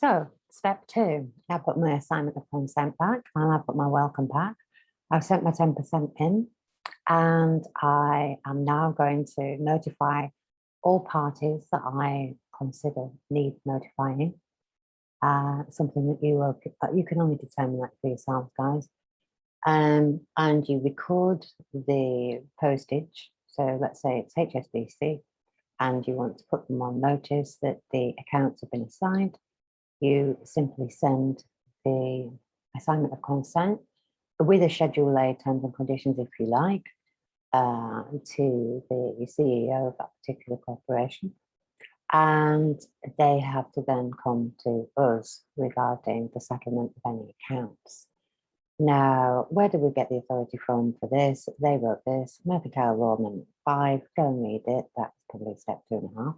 So step 2, I put my assignment of consent back and I put my welcome back. I've sent my 10% in and I am now going to notify all parties that I consider need notifying. Something that you can only determine that for yourselves, guys. And you record the postage. So let's say it's HSBC and you want to put them on notice that the accounts have been assigned. You simply send the assignment of consent with a Schedule A terms and conditions, if you like, to the CEO of that particular corporation. And they have to then come to us regarding the settlement of any accounts. Now, where do we get the authority from for this? They wrote this, Mercantile Law Amendment 5, go and read it. That's probably step 2.5.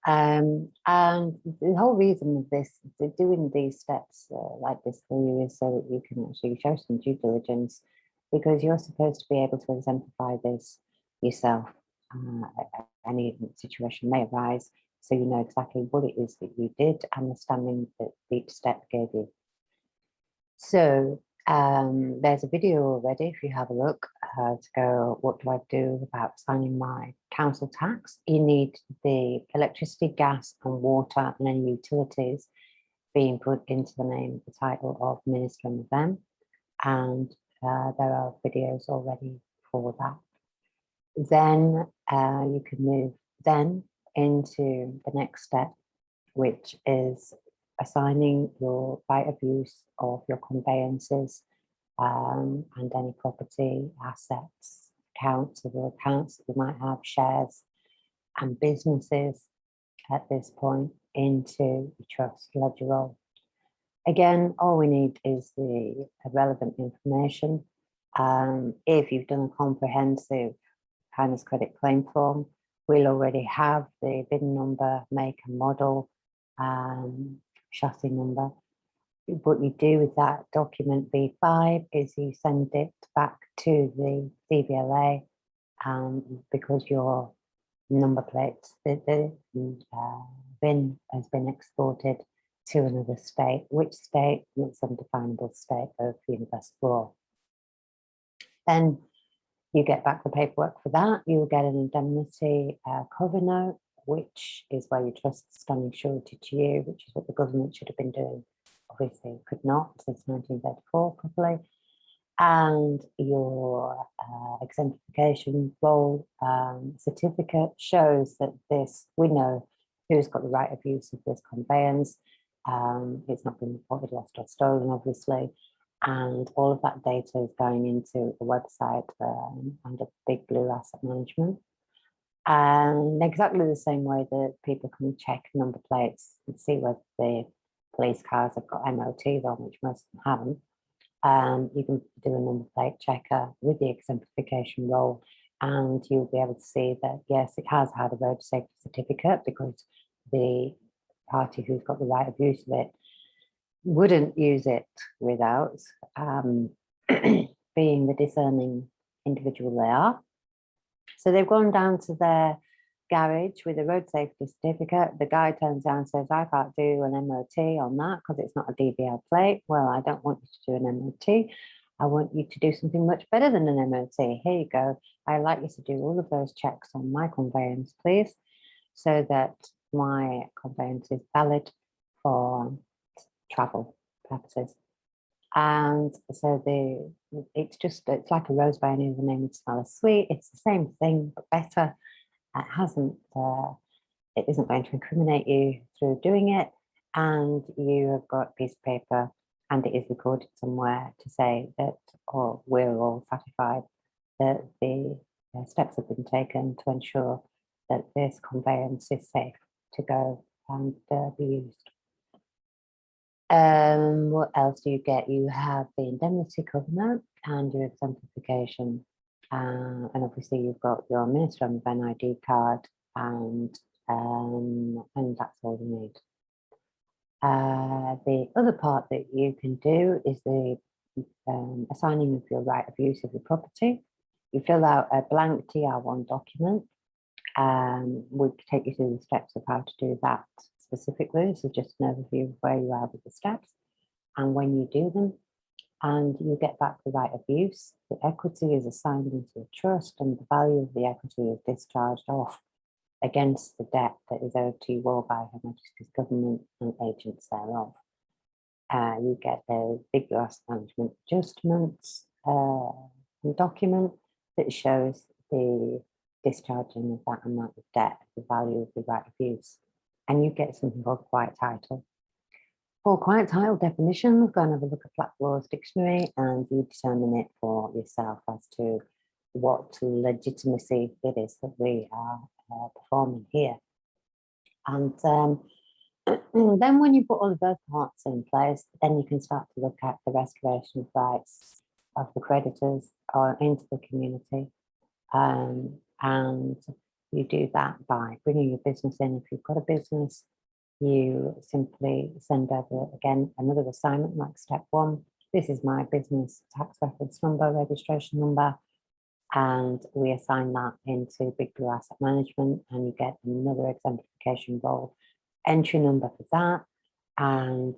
And the whole reason of this, doing these steps like this for you, is so that you can actually show some due diligence, because you're supposed to be able to exemplify this yourself. Any situation may arise, so you know exactly what it is that you did and the standing that each step gave you. So there's a video already, if you have a look, to go, what do I do about signing my council tax? You need the electricity, gas and water and any utilities being put into the name, the title of Minister and them. And there are videos already for that. Then you can move then into the next step, which is assigning your right of use of your conveyances and any property, assets, accounts, other accounts that you might have, shares and businesses at this point into the trust ledger roll. Again, all we need is the relevant information. If you've done a comprehensive kindness credit claim form, we'll already have the VIN number, make and model, chassis number. What you do with that document B5 is you send it back to the DVLA, because your number plates, the VIN has been exported to another state. Which state? It's undefinable state of universal law. Then you get back the paperwork for that. You will get an indemnity cover note, which is where your trust is standing surety to you, which is what the government should have been doing. Obviously, it could not since 1934 properly. And your exemplification roll certificate shows that this, we know who's got the right of use of this conveyance. It's not been reported lost or stolen, obviously. And all of that data is going into the website under Big Blue Asset Management. And exactly the same way that people can check number plates and see whether the police cars have got MOTs on, which most of them haven't. You can do a number plate checker with the exemplification roll, and you'll be able to see that, yes, it has had a road safety certificate, because the party who's got the right of use of it wouldn't use it without being the discerning individual they are. So they've gone down to their garage with a road safety certificate. The guy turns around and says, I can't do an MOT on that because it's not a DVL plate. Well, I don't want you to do an MOT. I want you to do something much better than an MOT. Here you go. I'd like you to do all of those checks on my conveyance, please, so that my conveyance is valid for travel purposes. And so it's like a rose by any other name would smell as sweet. It's the same thing, but better. It isn't going to incriminate you through doing it. And you have got a piece of paper and it is recorded somewhere to say that, or we're all satisfied that the steps have been taken to ensure that this conveyance is safe to go and be used. What else do you get? You have the indemnity covenant and your exemplification. And obviously you've got your Minister and Ven ID card, and that's all you need. The other part that you can do is the assigning of your right of use of the property. You fill out a blank TR1 document. We'll take you through the steps of how to do that specifically. This is just an overview of where you are with the steps and when you do them. And you get back the right of use. The equity is assigned into a trust, and the value of the equity is discharged off against the debt that is owed to you all by Her Majesty's government and agents thereof. You get a big loss management adjustments document that shows the discharging of that amount of debt, the value of the right of use, and you get something called quiet title. For quiet title definition, we're going to have a look at Black Law's dictionary, and you determine it for yourself as to what legitimacy it is that we are performing here. And then when you put all of those parts in place, then you can start to look at the restoration of rights of the creditors or into the community. And you do that by bringing your business in. If you've got a business, you simply send over, again, another assignment like step 1. This is my business tax reference number, registration number, and we assign that into Big Blue Asset Management, and you get another exemplification role entry number for that, and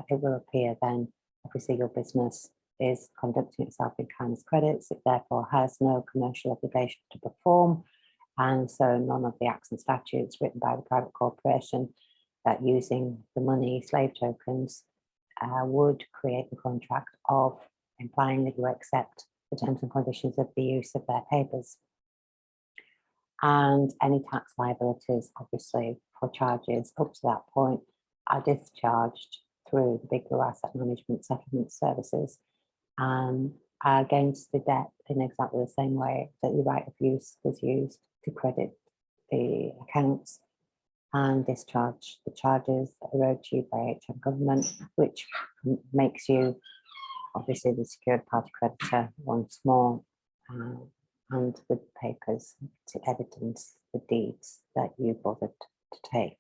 it will appear then. Obviously, your business is conducting itself in kindness credits. It therefore has no commercial obligation to perform, and so none of the acts and statutes written by the private corporation that using the money slave tokens would create the contract of implying that you accept the terms and conditions of the use of their papers. And any tax liabilities, obviously, for charges up to that point are discharged through the Big Blue Asset Management Settlement Services against the debt in exactly the same way that your right of use was used to credit the accounts and discharge the charges that are owed to you by HM government, which makes you obviously the secured party creditor once more, and with papers to evidence the deeds that you bothered to take.